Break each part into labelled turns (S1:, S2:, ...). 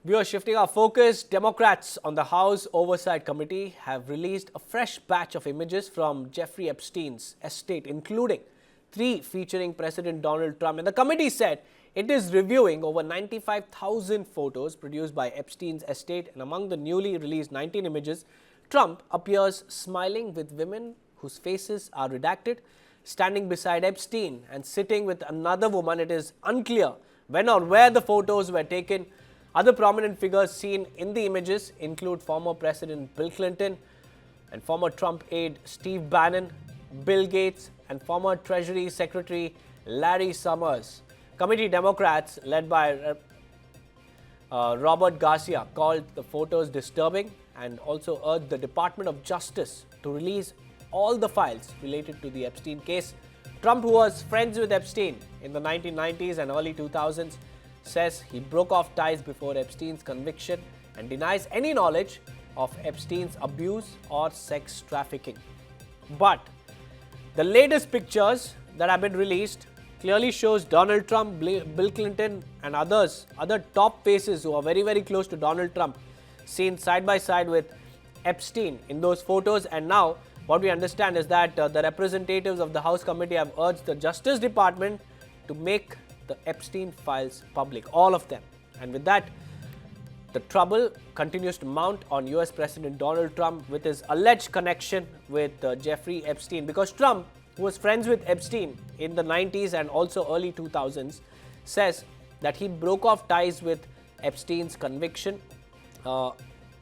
S1: We are shifting our focus. Democrats on the House Oversight Committee have released a fresh batch of images from Jeffrey Epstein's estate, including 3 featuring President Donald Trump. And the committee said it is reviewing over 95,000 photos produced by Epstein's estate. And among the newly released 19 images, Trump appears smiling with women whose faces are redacted, standing beside Epstein and sitting with another woman. It is unclear when or where the photos were taken. Other prominent figures seen in the images include former President Bill Clinton and former Trump aide Steve Bannon, Bill Gates, and former Treasury Secretary Larry Summers. Committee Democrats, led by Robert Garcia, called the photos disturbing and also urged the Department of Justice to release all the files related to the Epstein case. Trump, who was friends with Epstein in the 1990s and early 2000s, says he broke off ties before Epstein's conviction and denies any knowledge of Epstein's abuse or sex trafficking. But the latest pictures that have been released clearly shows Donald Trump, Bill Clinton and other top faces who are very, very close to Donald Trump seen side by side with Epstein in those photos. And now what we understand is that the representatives of the House Committee have urged the Justice Department to make the Epstein files public, all of them. And with that, the trouble continues to mount on US President Donald Trump with his alleged connection with Jeffrey Epstein, because Trump, who was friends with Epstein in the 90s and also early 2000s, says that he broke off ties with Epstein's conviction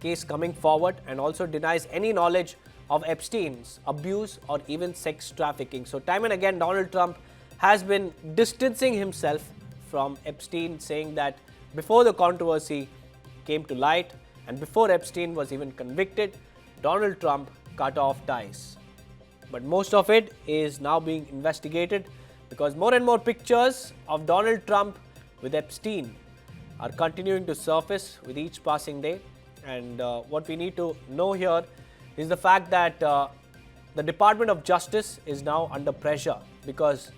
S1: case coming forward and also denies any knowledge of Epstein's abuse or even sex trafficking. So time and again, Donald Trump has been distancing himself from Epstein, saying that before the controversy came to light and before Epstein was even convicted, Donald Trump cut off ties. But most of it is now being investigated because more and more pictures of Donald Trump with Epstein are continuing to surface with each passing day. And what we need to know here is the fact that the Department of Justice is now under pressure because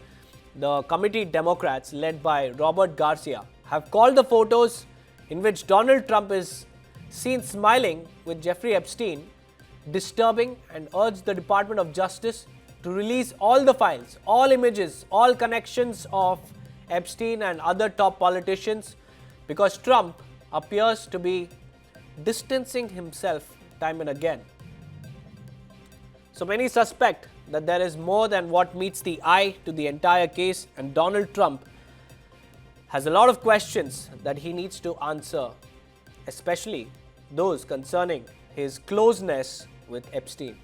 S1: the committee Democrats, led by Robert Garcia, have called the photos in which Donald Trump is seen smiling with Jeffrey Epstein disturbing and urged the Department of Justice to release all the files, all images, all connections of Epstein and other top politicians, because Trump appears to be distancing himself time and again. So many suspect that there is more than what meets the eye to the entire case, and Donald Trump has a lot of questions that he needs to answer, especially those concerning his closeness with Epstein.